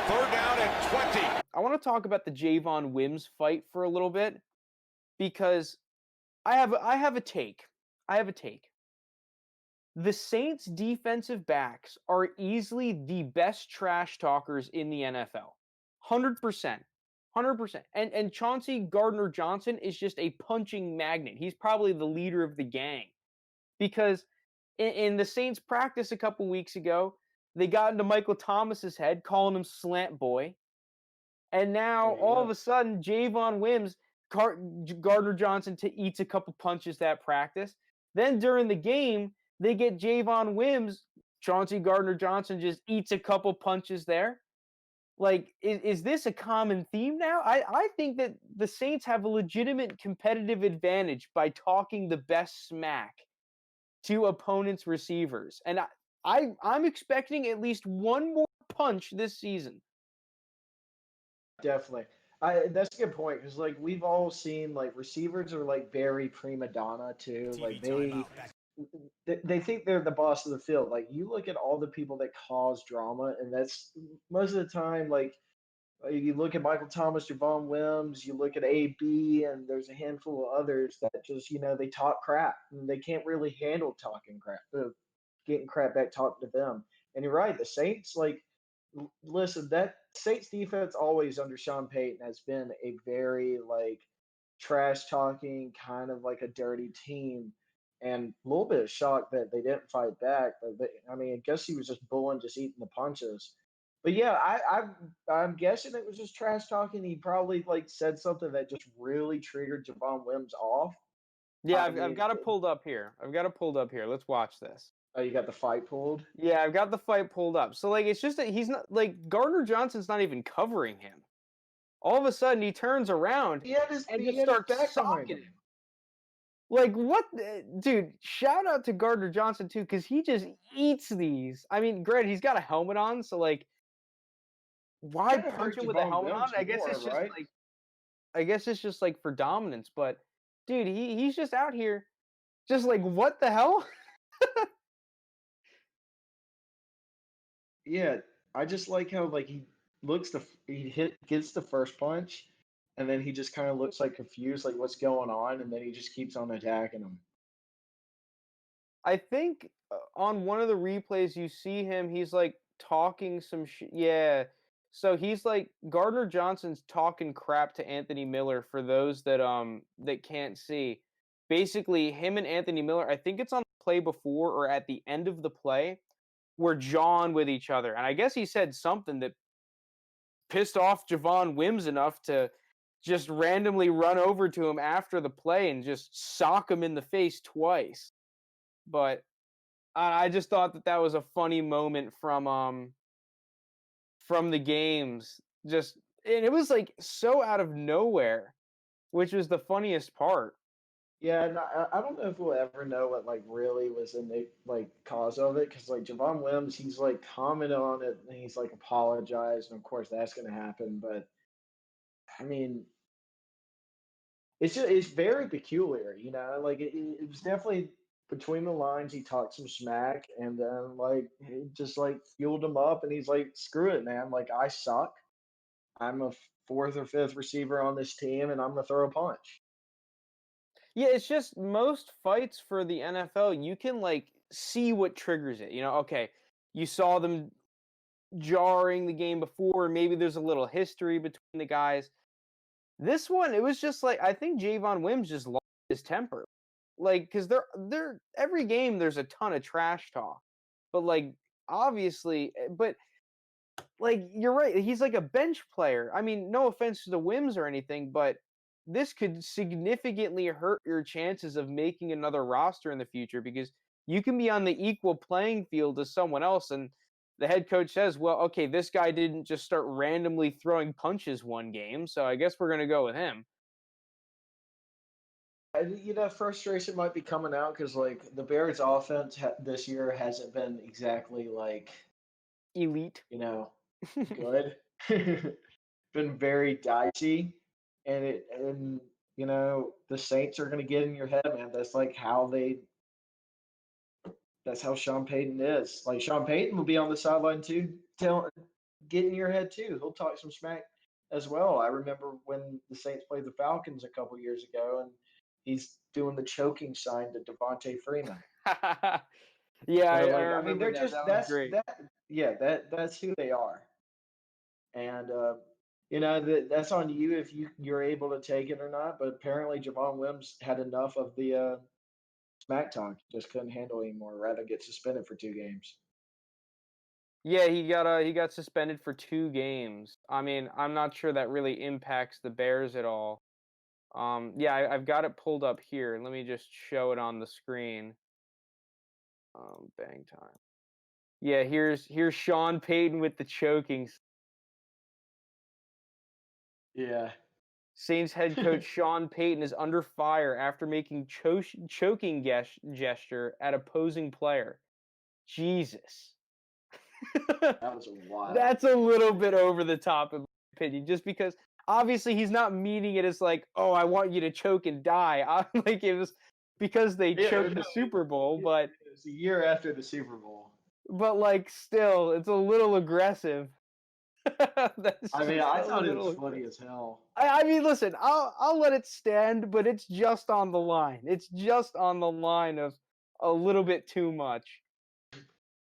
Third down and 20. I want to talk about the Javon Wims fight for a little bit because I have a take. I have a take. The Saints defensive backs are easily the best trash talkers in the NFL. 100%. 100%. And Chauncey Gardner-Johnson is just a punching magnet. He's probably the leader of the gang. Because in the Saints practice a couple weeks ago, they got into Michael Thomas's head, calling him slant boy. And now, all of a sudden, Javon Wims, Gardner-Johnson eats a couple punches that practice. Then during the game, they get Javon Wims, Chauncey Gardner-Johnson just eats a couple punches there. Like, is this a common theme now? I think that the Saints have a legitimate competitive advantage by talking the best smack to opponents' receivers. And I'm expecting at least one more punch this season. Definitely. That's a good point because like we've all seen like receivers are like very prima donna too. Like they think they're the boss of the field. Like you look at all the people that cause drama, and that's most of the time like you look at Michael Thomas, Javon Wims, you look at AB, and there's a handful of others that just they talk crap and they can't really handle talking crap, getting crap back talking to them. And you're right, the Saints listen, that Saints defense always under Sean Payton has been a very like trash talking kind of like a dirty team, and a little bit of shock that they didn't fight back. But I mean, I guess he was just bullying, just eating the punches. But yeah, I'm guessing it was just trash talking. He probably like said something that just really triggered Javon Wims off. Yeah, I've got it pulled up here. Let's watch this. Oh, you got the fight pulled? Yeah, I've got the fight pulled up. So like it's just that he's not like Gardner-Johnson's not even covering him. All of a sudden he turns around and just starts socking him. Like what, dude? Shout out to Gardner-Johnson too, because he just eats these. I mean, granted, he's got a helmet on, so like, why punch him with a helmet on? I guess it's just like, I guess it's just like for dominance. But dude, he's just out here, just like what the hell? Yeah, I just like how like he gets the first punch, and then he just kind of looks like confused, like what's going on, and then he just keeps on attacking him. I think on one of the replays you see him, he's like talking some shit. Yeah. So he's like Gardner-Johnson's talking crap to Anthony Miller for those that can't see. Basically, him and Anthony Miller, I think it's on the play before or at the end of the play, were jawing with each other. And I guess he said something that pissed off Javon Wims enough to just randomly run over to him after the play and just sock him in the face twice. But I just thought that was a funny moment from the games. And it was like so out of nowhere, which was the funniest part. Yeah, and I don't know if we'll ever know what like really was in the like cause of it, because like Javon Wims, he's like commented on it and he's like apologized, and of course that's gonna happen. But I mean, it's very peculiar, Like it was definitely between the lines. He talked some smack, and then like he just like fueled him up, and he's like, "Screw it, man! Like I suck. I'm a fourth or fifth receiver on this team, and I'm gonna throw a punch." Yeah, it's just most fights for the NFL, you can like see what triggers it. Okay, you saw them jarring the game before, maybe there's a little history between the guys. This one, it was just like I think Javon Wims just lost his temper. Like, because they're every game there's a ton of trash talk. But like obviously, but like you're right, he's like a bench player. I mean, no offense to the Wims or anything, but this could significantly hurt your chances of making another roster in the future because you can be on the equal playing field as someone else, and the head coach says, well, okay, this guy didn't just start randomly throwing punches one game, so I guess we're going to go with him. Frustration might be coming out because like the Bears' offense this year hasn't been exactly like elite, good. Been very dicey, and the Saints are going to get in your head, man. That's how Sean Payton is. Like Sean Payton will be on the sideline too, get in your head too. He'll talk some smack as well. I remember when the Saints played the Falcons a couple years ago, and he's doing the choking sign to Devontae Freeman. Yeah, I, So I like, I mean, remember they're that. just That was great. yeah, that's who they are. And that's on you if you're able to take it or not. But apparently, Javon Wims had enough of the smack talk, just couldn't handle anymore. Rather get suspended for 2 games. Yeah, he got suspended for 2 games. I mean, I'm not sure that really impacts the Bears at all. Yeah, I've got it pulled up here. Let me just show it on the screen. Bang time. Yeah, here's Sean Payton with the choking. Yeah. Saints head coach Sean Payton is under fire after making choking gesture at opposing player. Jesus. That was wild. That's a little bit over the top in my opinion, just because obviously he's not meaning it as like, "Oh, I want you to choke and die." Like it was because they Yeah, choked no, the Super Bowl, it was a year after the Super Bowl. but like still, it's a little aggressive. That's I mean, just I a thought it was little funny aggressive. as hell. I mean, listen, I'll let it stand, but it's just on the line. It's just on the line of a little bit too much.